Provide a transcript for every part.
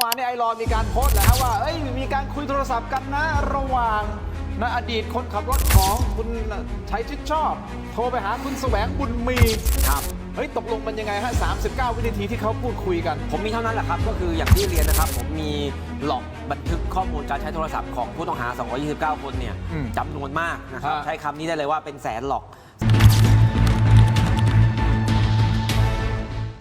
วานนี้ไอรอมีการโพสต์แล้วว่ามีการคุยโทรศัพท์กันนะระหว่างอดีตคนขับรถของคุณชัยชิดชอบโทรไปหาคุณแสวงบุญมีครับตกลงมันยังไงฮะ39 วินาทีที่เขาพูดคุยกันผมมีเท่านั้นแหละครับก็คืออย่างที่เรียนนะครับผมมีหลอกบันทึกข้อมูลการใช้โทรศัพท์ของผู้ต้องหา229 คนเนี่ยจำนวนมากนะครับใช้คำนี้ได้เลยว่าเป็นแสนหลอก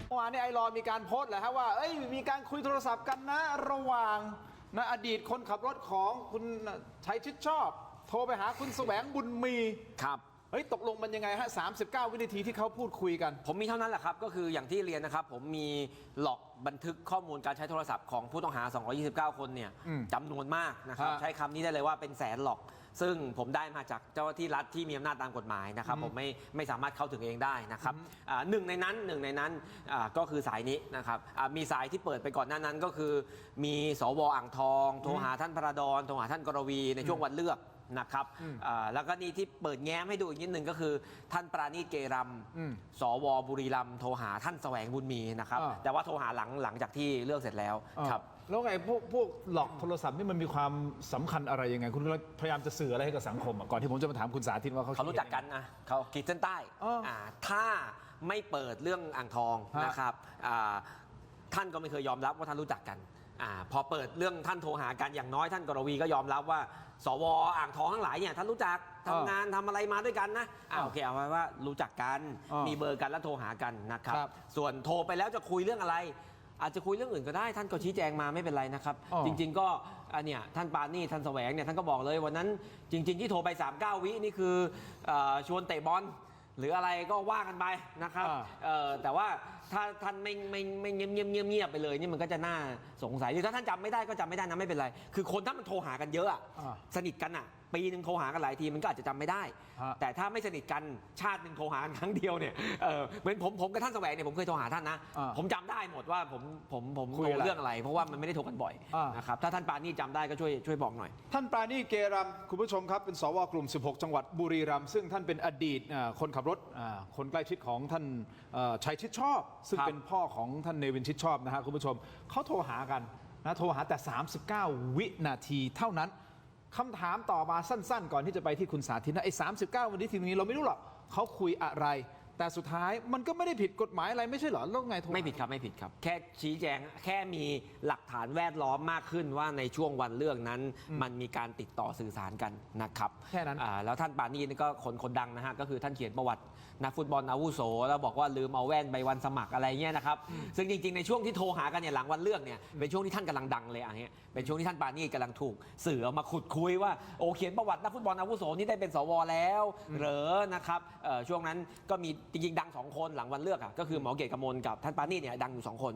เมื่อวานนี้ไอรอมีการโพสต์แล้วว่ามีการคุยโทรศัพท์กันนะระหว่างอดีตคนขับรถของคุณชัยชิดชอบโทรไปหาคุณแสวงบุญมีครับตกลงมันยังไงฮะ39 วินาทีที่เขาพูดคุยกันผมมีเท่านั้นแหละครับก็คืออย่างที่เรียนนะครับผมมีหลอกบันทึกข้อมูลการใช้โทรศัพท์ของผู้ต้องหา229 คนเนี่ยจำนวนมากนะครับใช้คำนี้ได้เลยว่าเป็นแสนหลอกซึ่งผมได้มาจากเจ้าหน้าที่รัฐที่มีอำนาจตามกฎหมายนะครับผมไม่สามารถเข้าถึงเองได้นะครับหนึ่งในนั้นก็คือสายนี้นะครับมีสายที่เปิดไปก่อนหน้านั้นก็คือมีสว.อ่างทองโทรหาท่านพระดอนโทรหาท่านกรวีในช่วงวันเลือกนะครับแล้วก็นี่ที่เปิดแง้มให้ดูอีกนิดนึงก็คือท่านปราณีตเกรัมสว.บุรีรัมย์โทรหาท่านแสวงบุญมีนะครับแต่ว่าโทรหาหลังจากที่เลือกเสร็จแล้วครับแล้วไงพวกหลอกโทรศัพท์นี่มันมีความสำคัญอะไรยังไงคุณพยายามจะสื่ออะไรให้กับสังคมก่อนที่ผมจะมาถามคุณสาธิตว่าเขารู้จักกันนะเขาขีดเส้นใต้ถ้าไม่เปิดเรื่องอ่างทองนะครับท่านก็ไม่เคยยอมรับว่าท่านรู้จักกันพอเปิดเรื่องท่านโทรหากันอย่างน้อยท่านกรวีก็ยอมรับว่าสว.อ่างทองทั้งหลายเนี่ยท่านรู้จักทำงานทำอะไรมาด้วยกันนะโอเคเอาไว้ว่ารู้จักกันมีเบอร์กันแล้วโทรหากันนะครับส่วนโทรไปแล้วจะคุยเรื่องอะไรอาจจะคุยเรื่องอื่นก็ได้ท่านก็ชี้แจงมาไม่เป็นไรนะครับจริงๆก็เนี่ยท่านปานี่ท่านแสวงเนี่ยท่านก็บอกเลยวันนั้นจริงๆที่โทรไป39 วินี่คือชวนเตะบอลหรืออะไรก็ว่ากันไปนะครับแต่ว่าถ้าท่านไม่เงียบไปเลยนี่มันก็จะน่าสงสัยถ้าท่านจำไม่ได้ก็จำไม่ได้นะไม่เป็นไรคือคนถ้ามันโทรหากันเยอะสนิทกันปีหนึ่งโทรหากันหลายทีมันก็อาจจะจำไม่ได้แต่ถ้าไม่สนิทกันชาติหนึ่งโทรหากันครั้งเดียวเนี่ยเหมือนผมกับท่านแสวงเนี่ยผมเคยโทรหาท่านนะผมจำได้หมดว่าผมคุยเรื่องอะไรเพราะว่ามันไม่ได้โทรกันบ่อยนะครับถ้าท่านปานี่จำได้ก็ช่วยบอกหน่อยท่านปานี่เกรัมคุณผู้ชมครับเป็นสว.กลุ่ม16 จังหวัดบุรีรัมย์ซึ่งท่านเป็นอดีตคนขับรถคนใกล้ชิดของท่านชัยชิดชอบซึ่งเป็นพ่อของท่านเนวินชิดชอบนะฮะคุณผู้ชมเขาโทรหากันโทรหาแต่39 วินาทีเท่านั้นคำถามต่อมาสั้นๆก่อนที่จะไปที่คุณสาธิตไอ้39 วินาทีนี้เราไม่รู้หรอกเขาคุยอะไรแต่สุดท้ายมันก็ไม่ได้ผิดกฎหมายอะไรไม่ใช่เหรอแล้วไงไม่ผิดครับแค่ชี้แจงแค่มีหลักฐานแวดล้อมมากขึ้นว่าในช่วงวันเลือกนั้นมันมีการติดต่อสื่อสารกันนะครับแค่นั้นแล้วท่านปานี่ก็คนดังนะฮะก็คือท่านเขียนประวัตินักฟุตบอลอาวุโสแล้วบอกว่าลืมเอาแว่นไปวันสมัครอะไรเงี้ยนะครับซึ่งจริงๆในช่วงที่โทรหากันเนี่ยหลังวันเลือกเนี่ยเป็นช่วงที่ท่านกำลังดังเลยเนี้ยเป็นช่วงที่ท่านปานี่กำลังถูกสื่อเอามาขุดคุยว่าเขียนประวัตินักฟุตบอลอาวุโสนี่ได้เป็นสว.แล้วเหรอนะครับช่วงนั้นก็มีจริงๆดัง2 คนหลังวันเลือกก็คือหมอเกตกมลกับท่านปานี่เนี่ยดังอยู่2 คน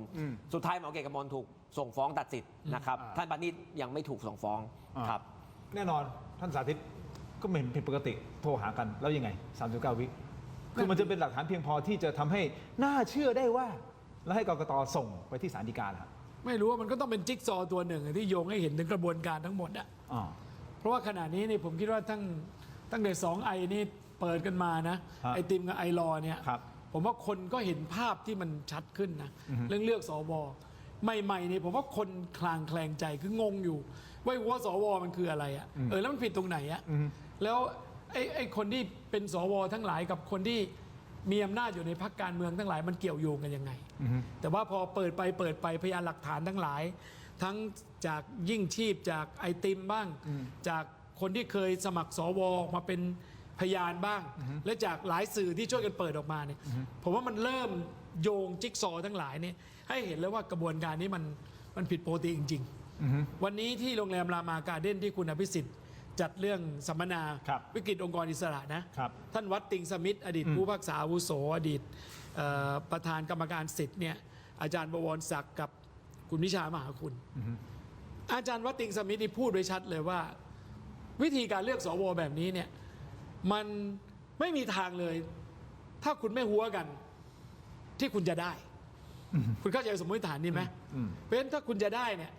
สุดท้ายหมอเกตกมลถูกส่งฟ้องตัดสิทธิ์นะครับท่านปานี่ยังไม่ถูกส่งฟ้องครับแน่นอนท่านสาธิตก็ไม่เห็นผิดปกติโทรหากันแล้วยังไง39 วิคือมันจะเป็นหลักฐานเพียงพอที่จะทำให้น่าเชื่อได้ว่าแล้วให้กกต.ส่งไปที่ศาลฎีกาครับไม่รู้ว่ามันก็ต้องเป็นจิ๊กซอว์ตัวหนึ่งที่โยงให้เห็นถึงกระบวนการทั้งหมดเพราะว่าขณะนี้นี่ผมคิดว่าตั้งแต่2 ไอนี่เปิดกันมานะไอติมกับไอรอเนี่ยผมว่าคนก็เห็นภาพที่มันชัดขึ้นนะเรื่องเลือกสว.ใหม่ๆนี่ผมว่าคนคลางแคลงใจคืองงอยู่ว่าสว.มันคืออะไรแล้วมันผิดตรงไหนแล้วไอ้คนที่เป็นสว.ทั้งหลายกับคนที่มีอำนาจอยู่ในพรรคการเมืองทั้งหลายมันเกี่ยวโยงกันยังไงแต่ว่าพอเปิดไปพยานหลักฐานทั้งหลายทั้งจากยิ่งชีพจากไอติมบ้างจากคนที่เคยสมัครสว.มาเป็นพยานบ้างและจากหลายสื่อที่ช่วยกันเปิดออกมาเนี่ยผมว่ามันเริ่มโยงจิ๊กซอว์ทั้งหลายเนี่ยให้เห็นแล้วว่ากระบวนการนี้มันผิดปกติจริงๆวันนี้ที่โรงแรมรามาการ์เด้นที่คุณอภิสิทธิ์จัดเรื่องสัมมนาวิกฤตองค์กรอิสระนะท่านวัดติงสมิทธิ์อดีตผู้พิพากษาอาวุโสอดีตประธานกรรมการสิทธิ์เนี่ยอาจารย์บวรศักดิ์กับคุณวิชามหาคุณอาจารย์วัดติงสมิทธิ์นี่พูดไว้ชัดเลยว่าวิธีการเลือกสว.แบบนี้เนี่ยมันไม่มีทางเลยถ้าคุณไม่หัวกันที่คุณจะได้คุณเข้าใจสมมติฐานนี้ไหมเพราะฉะนั้นถ้าคุณจะได้เนี่ย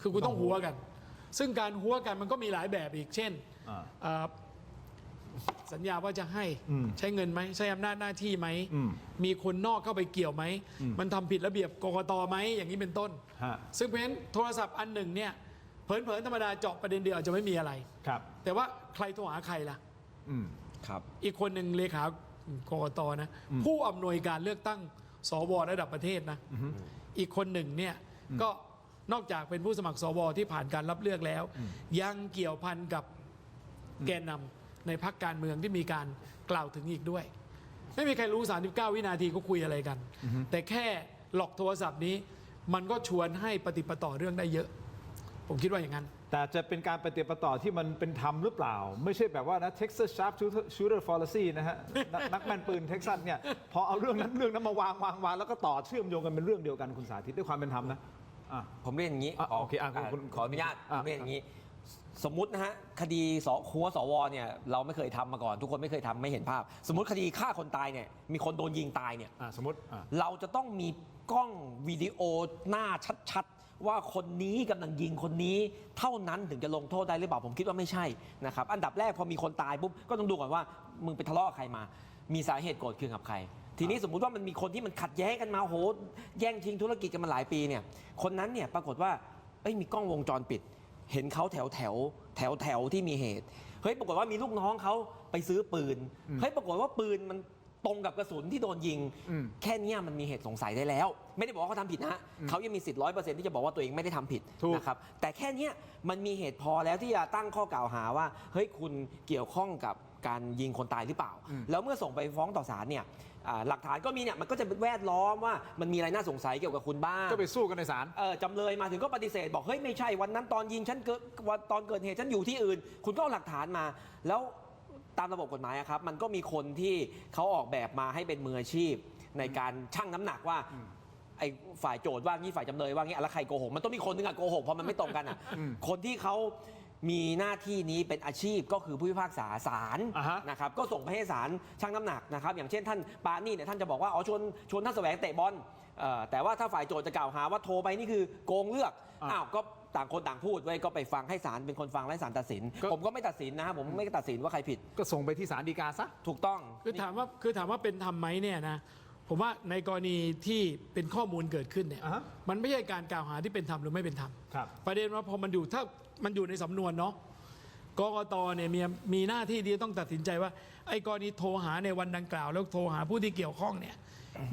คือคุณต้องหัวกันซึ่งการหัวกันมันก็มีหลายแบบอีกเช่น สัญญาว่าจะให้ อืม ใช้เงินไหมใช้อำนาจหน้าที่ไหม อืม มีคนนอกเข้าไปเกี่ยวไหม อืม มันทำผิดระเบียบกกตไหมอย่างนี้เป็นต้น ฮะ ซึ่งเพราะฉะนั้นโทรศัพท์อันหนึ่งเนี่ยเผลอๆธรรมดาเจาะประเด็นเดียวอาจจะไม่มีอะไร ครับ แต่ว่าใครโทรหาใครล่ะ อืม ครับ อีกคนหนึ่งเลขากกตนะ อืม ผู้อำนวยการเลือกตั้งสวระดับประเทศนะ อีกคนหนึ่งเนี่ยก็นอกจากเป็นผู้สมัครสวที่ผ่านการรับเลือกแล้ว ยังเกี่ยวพันกับแกนนำในพรรคการเมืองที่มีการกล่าวถึงอีกด้วย ไม่มีใครรู้ 39 วินาทีก็คุยอะไรกัน แต่แค่หลอกโทรศัพท์นี้ มันก็ชวนให้ปฏิปต่อเรื่องได้เยอะ ผมคิดว่าอย่างนั้น แต่จะเป็นการปฏิปต่อที่มันเป็นธรรมหรือเปล่า ไม่ใช่แบบว่านะ Texas Sharp Shooter Fallacy นะฮะ นักแม่นปืนเท็กซัสเนี่ยพอเอาเรื่องนั้นมาวางแล้วก็ต่อเชื่อมโยงกันเป็นเรื่องเดียวกันคุณสาธิตด้วยความเป็นธรรมนะอ่ะ ผมเรียนอย่างนี้ อ่ะโอเคอ่ะคุณ ขออนุญาต อ่ะ ผมเรียนอย่างนี้ สมมุตินะฮะคดีคัวสวเนี่ยเราไม่เคยทำมาก่อน ทุกคนไม่เคยทำไม่เห็นภาพ สมมติคดีฆ่าคนตายเนี่ยมีคนโดนยิงตายเนี่ย สมมติอ่ะ เราจะต้องมีกล้องวิดีโอหน้าชัดๆ ว่าคนนี้กำลังยิงคนนี้ เท่านั้นถึงจะลงโทษได้หรือเปล่าผมคิดว่าไม่ใช่นะครับอันดับแรกพอมีคนตายปุ๊บก็ต้องดูก่อนว่ามึงไปทะเลาะกับใครมา มีสาเหตุโกรธเคืองกับใคร ทีนี้สมมุติว่ามันมีคนที่มันขัดแย้งกันมาโหแย่งชิงธุรกิจกันมาหลายปีเนี่ยคนนั้นเนี่ยปรากฏว่ามีกล้องวงจรปิด เห็นเขาแถวที่มีเหตุเฮ้ยปรากฏว่ามีลูกน้องเขาไปซื้อปืนเฮ้ยปรากฏว่าปืนมันตรงกับกระสุนที่โดนยิง แค่เนี้ยมันมีเหตุสงสัยได้แล้ว ไม่ได้บอกว่าเขาทำผิดนะฮะเขายังมีสิทธิ์100%ที่จะบอกว่าตัวเองไม่ได้ทำผิด ถูก นะครับแต่แค่เนี้ยมันมีเหตุพอแล้วที่จะตั้งข้อกล่าวหาว่าเฮ้ยคุณเกี่ยวข้องกับการยิงคนตายหรือเปล่า แล้วเมื่อส่งไปฟ้องต่อศาลเนี่ยหลักฐานก็มีเนี่ยมันก็จะแวดล้อมว่ามันมีอะไรน่าสงสัยเกี่ยวกับคุณบ้าง ก็ไปสู้กันในศาล จำเลยมาถึงก็ปฏิเสธบอกเฮ้ยไม่ใช่วันนั้นตอนยิงฉันตอนเกิดเหตุฉันอยู่ที่อื่น คุณก็เอาหลักฐานมา แล้วตามระบบกฎหมายอะครับมันก็มีคนที่เขาออกแบบมาให้เป็นมืออาชีพ ในการชั่งน้ำหนักว่าไอ้ฝ่ายโจทย์ว่างี้ฝ่ายจำเลยว่างี้แล้วใครโกหกมันต้องมีคนนึงอะโกหกเพราะมันไม่ตรงกันอะคนที่เขามีหน้าที่นี้เป็นอาชีพก็คือผู้พิพากษาศาล อ่าฮะ นะครับก็ส่งไปให้ศาลชั่งน้ำหนักนะครับอย่างเช่นท่านปานี่เนี่ยท่านจะบอกว่าอ๋อชวนท่านแสวงเตะบอลแต่ว่าถ้าฝ่ายโจทย์จะกล่าวหาว่าโทรไปนี่คือโกงเลือกอ้าวก็ต่างคนต่างพูดไว้ก็ไปฟังให้ศาลเป็นคนฟังและศาลตัดสิน ผมก็ไม่ตัดสินนะผมไม่ตัดสินว่าใครผิด ก็ส่งไปที่ศาลฎีกาซะ ถูกต้อง คือถามว่าเป็นธรรมไหมเนี่ยนะผมว่าในกรณีที่เป็นข้อมูลเกิดขึ้นเนี่ย อ่าฮะ มันไม่ใช่การกล่าวหาที่เป็นธรรมหรือไม่เป็นธรรม ครับ ประเด็นว่าพอมันอยู่ถ้ามันอยู่ในสำนวนเนาะกกตเนี่ยมีหน้าที่ที่จะต้องตัดสินใจว่าไอ้กรณีโทรหาในวันดังกล่าว แล้วโทรหาผู้ที่เกี่ยวข้องเนี่ย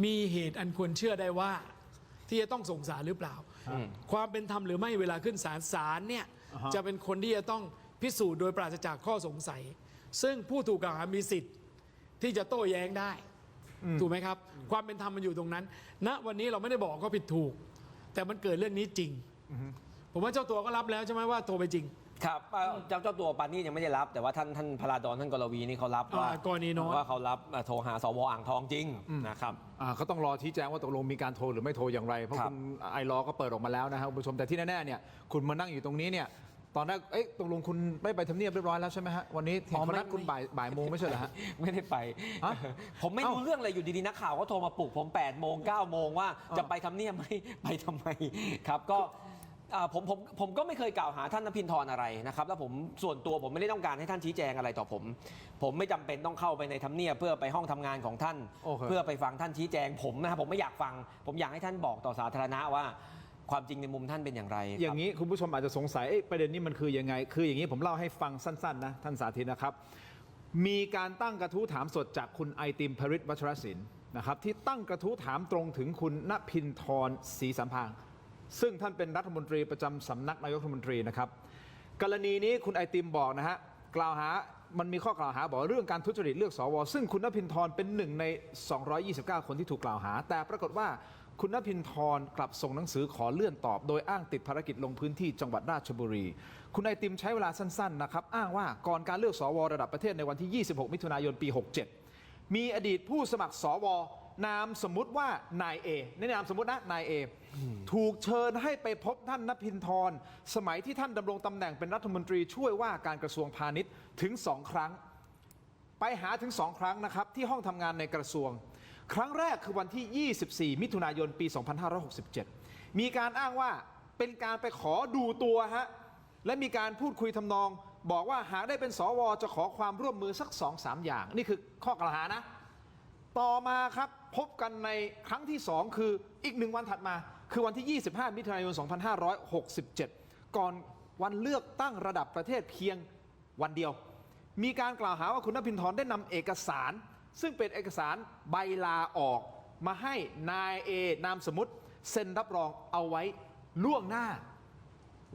มีเหตุอันควรเชื่อได้ว่าที่จะต้องส่งสารหรือเปล่า ความเป็นธรรมหรือไม่เวลาขึ้นศาลเนี่ย อ่าฮะ จะเป็นคนที่จะต้องพิสูจน์โดยปราศจากข้อสงสัย ซึ่งผู้ถูกกล่าวหามีสิทธิ์ที่จะโต้แย้งได้ ถูกไหมครับ ความเป็นธรรมมันอยู่ตรงนั้น ณ วันนี้เราไม่ได้บอกก็ผิดถูก แต่มันเกิดเรื่องนี้จริง ผมว่าเจ้าตัวก็รับแล้วใช่ไหมว่าโทรไปจริง ครับเจ้าตัวปานนี่ยังไม่ได้รับ แต่ว่าท่านพลาดอนท่านกรวีนี่เขารับว่าก รณีโน้ต ว่าเขารับโทรหาสวอ่างทองจริงนะครับ เขาต้องรอชี้แจงว่าตกลงมีการโทรหรือไม่โทรอย่างไร เพราะ ครับ คุณไอรอก็เปิดออกมาแล้วนะครับคุณผู้ชมแต่ที่แน่ๆเนี่ยคุณมานั่งอยู่ตรงนี้เนี่ยตอนแรกตกลงคุณไม่ไปทำเนียบเรียบร้อยแล้วใช่ไหมฮะวันนี้เห็นเขานัดคุณบ่ายโมงไม่ใช่เหรอฮะ ไม่ได้ไป ฮะ ผมไม่รู้ เอ้า เรื่องอะไรอยู่ดีๆนักข่าวก็โทรมาปลุกผม8 โมง 9 โมงว่าจะไปทำเนียบไหมไปทำไมครับก็ผมก็ไม่เคยกล่าวหาท่านนภินทรอะไรนะครับแล้วผมส่วนตัวผมไม่ได้ต้องการให้ท่านชี้แจงอะไรต่อผมไม่จำเป็นต้องเข้าไปในทำเนียบเพื่อไปห้องทำงานของท่าน โอเค เพื่อไปฟังท่านชี้แจงผมนะครับผมไม่อยากฟัง ผมอยากให้ท่านบอกต่อสาธารณะว่าความจริงในมุมท่านเป็นอย่างไร อย่างนี้คุณผู้ชมอาจจะสงสัยประเด็นนี้มันคือยังไง คืออย่างนี้ผมเล่าให้ฟังสั้นๆนะท่านสาธิตนะครับ มีการตั้งกระทู้ถามสดจากคุณไอติมภริษวัชรศิลป์นะครับที่ตั้งกระทู้ถามตรงถึงคุณณพินทรศรีสัมพังธ์ซึ่งท่านเป็นรัฐมนตรีประจำสำนักนายกรัฐมนตรีนะครับกรณีนี้คุณไอติมบอกนะฮะกล่าวหามันมีข้อกล่าวหาบอกเรื่องการทุจริตเลือกสวซึ่งคุณณพินทรเป็นหนึ่งใน229คนที่ถูกกล่าวหาแต่ปรากฏว่าคุณณพินทรกลับส่งหนังสือขอเลื่อนตอบโดยอ้างติดภารกิจลงพื้นที่จังหวัดราชบุรีคุณไอติมใช้เวลาสั้นๆนะครับอ้างว่าก่อนการเลือกสวระดับประเทศในวันที่ 26 มิถุนายนปี 67 มีอดีตผู้สมัครสวนามสมมุติว่านายเอในนามสมมุตินะนายเอถูกเชิญให้ไปพบท่านณพินทรสมัยที่ท่านดำรงตำแหน่งเป็นรัฐมนตรีช่วยว่าการกระทรวงพาณิชย์ถึง2 ครั้งไปหาถึง2 ครั้งนะครับที่ห้องทำงานในกระทรวงครั้งแรกคือวันที่ 24 มิถุนายนปี 2567 มีการอ้างว่าเป็นการไปขอดูตัวฮะและมีการพูดคุยทำนอง บอกว่าหากได้เป็นสวจะขอความร่วมมือสัก 2-3 อย่างนี่คือข้อกล่าวหานะต่อมาครับพบกันในครั้งที่ 2 คืออีก1 วันถัดมาคือวันที่ 25 มิถุนายน 2567 ก่อนวันเลือกตั้งระดับประเทศเพียงวันเดียวมีการกล่าวหาว่าคุณนภินทรได้นำเอกสารซึ่งเป็นเอกสารใบลาออกมาให้นายเอนามสมมุติเซ็นรับรองเอาไว้ล่วงหน้า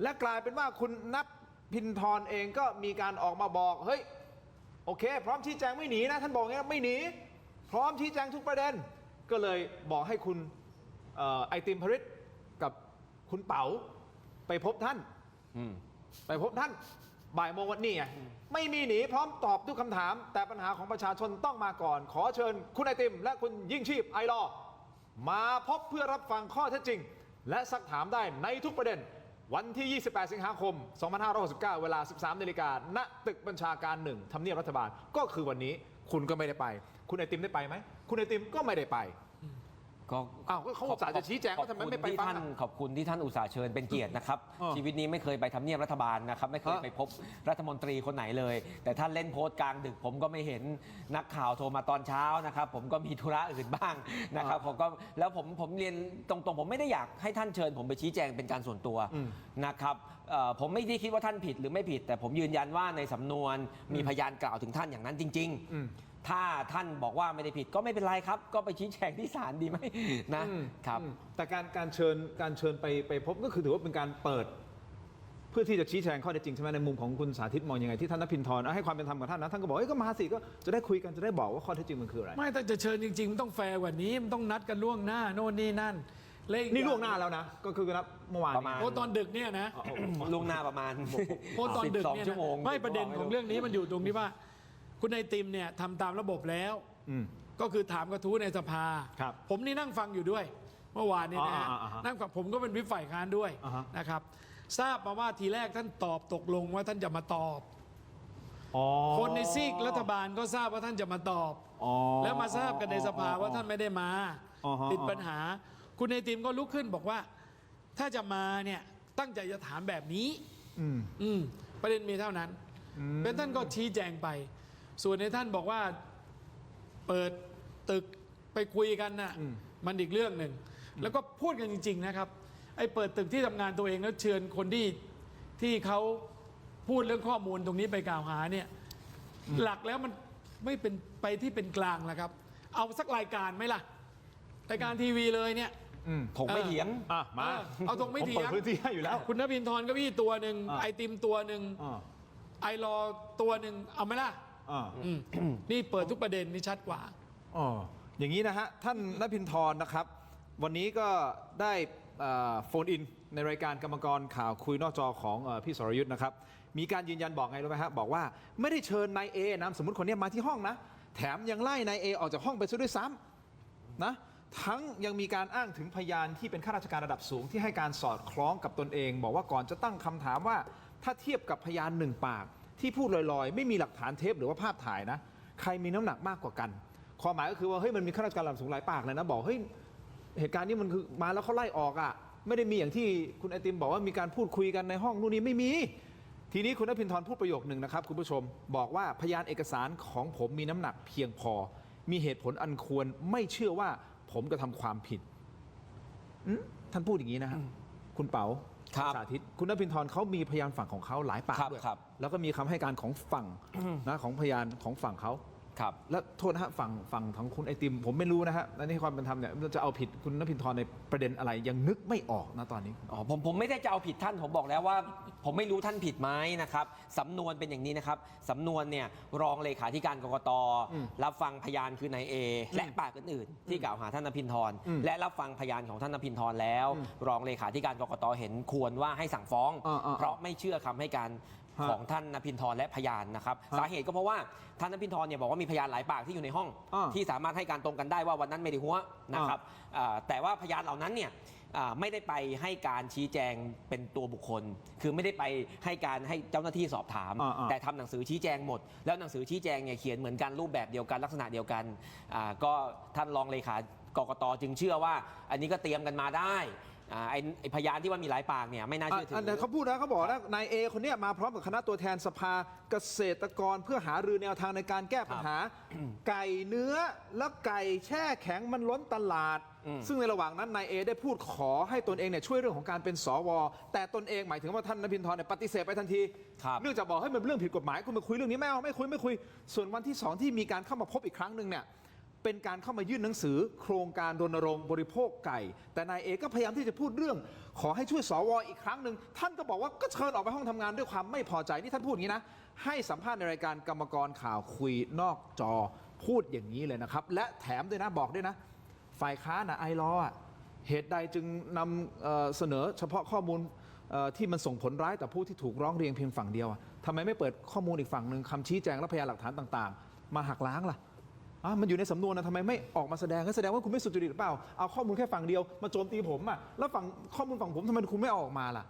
และกลายเป็นว่าคุณนภินทรเองก็มีการออกมาบอกเฮ้ยโอเคพร้อมชี้แจงไม่หนีนะท่านบอกงี้ไม่หนีพร้อมชี้แจงทุกประเด็นก็เลยบอกให้คุณไอติมพริตกับคุณเป๋าไปพบท่านไปพบท่านบ่ายโมงวันนี้ไงไม่มีหนีพร้อมตอบทุกคำถามแต่ปัญหาของประชาชนต้องมาก่อนขอเชิญคุณไอติมและคุณยิ่งชีพไอรอมาพบเพื่อรับฟังข้อเท็จจริงและซักถามได้ในทุกประเด็นวันที่ 28 สิงหาคม 2569 เวลา 13 นาฬิกาณตึกบัญชาการ1ทำเนียบรัฐบาลก็คือวันนี้คุณก็ไม่ได้ไปคุณไอติมได้ไปไหมคุณไอติมก็ไม่ได้ไปก็เขาอุตส่าห์จะชี้แจงว่าทำไมไม่ไปฟังขอบคุณที่ท่านอุตส่าห์เชิญเป็นเกียรตินะครับชีวิตนี้ไม่เคยไปทำเนียบรัฐบาลนะครับไม่เคยไปพบรัฐมนตรีคนไหนเลยแต่ท่านเล่นโพสต์กลางดึกผมก็ไม่เห็นนักข่าวโทรมาตอนเช้านะครับผมก็มีธุระอื่นบ้างนะครับผมก็แล้วผมเรียนตรงๆผมไม่ได้อยากให้ท่านเชิญผมไปชี้แจงเป็นการส่วนตัวนะครับผมไม่ได้คิดว่าท่านผิดหรือไม่ผิดแต่ผมยืนยันว่าในสำนวนมีพยานกล่าวถึงท่านอย่างนั้นจริงๆถ้าท่านบอกว่าไม่ได้ผิดก็ไม่เป็นไรครับก็ไปชี้แจงที่ศาลดีไหมนะครับแต่การเชิญไปพบก็คือถือว่าเป็นการเปิดเพื่อที่จะชี้แจงข้อเท็จจริงใช่ไหมในมุมของคุณสาธิตมองยังไงที่ท่านนภินทรให้ความเป็นธรรมกับท่านนะท่านก็บอกก็มาสิก็จะได้คุยกันจะได้บอกว่าข้อเท็จจริงมันคืออะไรไม่ถ้าจะเชิญจริงๆมันต้องแฟร์กว่านี้มันต้องนัดกันล่วงหน้าโน่นนี่นั่นนี่ล่วงหน้าแล้วนะก็คือนัดเมื่อวานโอ้ตอนดึกเนี่ยนะล่วงหน้าประมาณโอ้ตอนดึกเนี่ยไม่ประเด็นของเรื่องนี้มันอยู่ตรงที่ว่าคุณไอติมเนี่ยทำตามระบบแล้วก็คือถามกระทู้ในสภาผมนี่นั่งฟังอยู่ด้วยเมื่อวานนี้นะฮะนั่งฟังผมก็เป็นวิปฝ่ายค้านด้วยนะครับทราบมาว่าทีแรกท่านตอบตกลงว่าท่านจะมาตอบคนในซีกรัฐบาลก็ทราบว่าท่านจะมาตอบแล้วมาทราบกันในสภาว่าท่านไม่ได้มาติดปัญหาคุณไอติมก็ลุกขึ้นบอกว่าถ้าจะมาเนี่ยตั้งใจจะถามแบบนี้ประเด็นมีเท่านั้นเป็นท่านก็ชี้แจงไปส่วนในท่านบอกว่าเปิดตึกไปคุยกันน่ะมันอีกเรื่องหนึ่งแล้วก็พูดกันจริงๆนะครับไอ้เปิดตึกที่ทำงานตัวเองแล้วเชิญคนที่เขาพูดเรื่องข้อมูลตรงนี้ไปกล่าวหาเนี่ยหลักแล้วมันไม่เป็นไปที่เป็นกลางแล้วครับเอาสักรายการไหมล่ะรายการทีวีเลยเนี่ยถกไม่เถียงมาเอาถกไม่เถียงพื้นที่ให้อยู่แล้วคุณนภินทรก็พี่ตัวหนึ่งไอติมตัวหนึ่งไอรอตัวหนึ่งเอาไหมล่ะนี่เปิดทุกประเด็นนี่ชัดกว่าอย่างนี้นะฮะท่านนภินทรนะครับวันนี้ก็ได้โฟนอินในรายการกรรมกรข่าวคุยนอกจอของพี่สรยุทธ์นะครับมีการยืนยันบอกไงรู้ไหมฮะบอกว่าไม่ได้เชิญนายเอนามสมมติคนนี้มาที่ห้องนะแถมยังไล่นายเอออกจากห้องไปซะด้วยซ้ำนะทั้งยังมีการอ้างถึงพยานที่เป็นข้าราชการระดับสูงที่ให้การสอดคล้องกับตนเองบอกว่าก่อนจะตั้งคำถามว่าถ้าเทียบกับพยานหนึ่งปากที่พูดลอยๆไม่มีหลักฐานเทปหรือว่าภาพถ่ายนะใครมีน้ำหนักมากกว่ากันความหมายก็คือว่าเฮ้ยมันมีข้าราชการระดับสูงหลายปากเลยนะบอกเฮ้ยเหตุการณ์นี้มันคือมาแล้วเขาไล่ออกอ่ะไม่ได้มีอย่างที่คุณไอติมบอกว่ามีการพูดคุยกันในห้องนู่นนี่ไม่มีทีนี้คุณนภินทรพูดประโยคนึงนะครับคุณผู้ชมบอกว่าพยานเอกสารของผมมีน้ำหนักเพียงพอมีเหตุผลอันควรไม่เชื่อว่าผมกระทำความผิดท่านพูดอย่างนี้นะฮะคุณเป๋าสาธิตคุณนภินทรเขามีพยานฝั่งของเขาหลายปากด้วยแล้วก็มีคำให้การของฝั่งนะของพยานของฝั่งเขาแล้วโทษนะฮะฝั่งของคุณไอติมผมไม่รู้นะฮะในความเป็นธรรมเนี่ยจะเอาผิดคุณนภินทรในประเด็นอะไรยังนึกไม่ออกนะตอนนี้ผมไม่ได้จะเอาผิดท่านผมบอกแล้วว่าผมไม่รู้ท่านผิดไหมนะครับสำนวนเป็นอย่างนี้นะครับสำนวนเนี่ยรองเลขาธิการกกต.รับฟังพยานคือนายเอและปากอื่นๆที่กล่าวหาท่านนภินทรและรับฟังพยานของท่านนภินทรแล้วรองเลขาธิการกกต.เห็นควรว่าให้สั่งฟ้องเพราะไม่เชื่อคำให้การของท่านนภินทรและพยานนะครับสาเหตุก็เพราะว่าท่านนภินทรเนี่ยบอกว่ามีพยานหลายปากที่อยู่ในห้องที่สามารถให้การตรงกันได้ว่าวันนั้นไม่ได้หัวนะครับแต่ว่าพยานเหล่านั้นเนี่ยไม่ได้ไปให้การชี้แจงเป็นตัวบุคคลคือไม่ได้ไปให้การให้เจ้าหน้าที่สอบถามแต่ทำหนังสือชี้แจงหมดแล้วหนังสือชี้แจงเนี่ยเขียนเหมือนกันรูปแบบเดียวกันลักษณะเดียวกันก็ท่านรองเลขากกต.จึงเชื่อว่าอันนี้ก็เตรียมกันมาได้ ไอ้พยานที่ว่ามีหลายปากเนี่ยไม่น่าเชื่อถือ อันนั้นเขาพูดนะเขาบอกนะนายเอคนเนี้ยมาพร้อมกับคณะตัวแทนสภาเกษตรกรเพื่อหารือแนวทางในการแก้ปัญหา ไก่เนื้อแล้วไก่แช่แข็งมันล้นตลาด ซึ่งในระหว่างนั้นนายเอได้พูดขอให้ตนเองเนี่ยช่วยเรื่องของการเป็นสวแต่ตนเองหมายถึงว่าท่านนภินทร์เนี่ยปฏิเสธไปทันที ครับ เนื่องจากบอกให้มันเป็นเรื่องผิดกฎหมายคุณมาคุยเรื่องนี้ไม่เอาไม่คุยส่วนวันที่ 2ที่มีการเข้ามาพบอีกครั้งหนึ่งเนี่ยเป็นการเข้ามายื่นหนังสือโครงการรณรงค์บริโภคไก่ แต่นายเอก็พยายามที่จะพูดเรื่อง ขอให้ช่วยสวอีกครั้งหนึ่งท่านก็บอกว่าก็เชิญออกไปห้องทำงานด้วยความไม่พอใจนี่ท่านพูดอย่างนี้นะให้สัมภาษณ์ในรายการกรรมกรข่าวคุยนอกจอพูดอย่างนี้เลยนะครับและแถมด้วยนะบอกด้วยนะฝ่ายค้านไอรอเหตุใดจึงนำเสนอเฉพาะข้อมูลที่มันส่งผลร้ายต่อผู้ที่ถูกร้องเรียนเพียงฝั่งเดียวทำไมไม่เปิดข้อมูลอีกฝั่งหนึ่งคำชี้แจงและพยานหลักฐานต่างๆมาหักล้างล่ะมันอยู่ในสำนวนนะทำไมไม่ออกมาแสดงก็แสดงว่าคุณไม่สุจริตหรือเปล่าเอาข้อมูลแค่ฝั่งเดียวมาโจมตีผมแล้วฝั่งข้อมูลฝั่งผมทำไมคุณไม่เอาออกมาล่ะ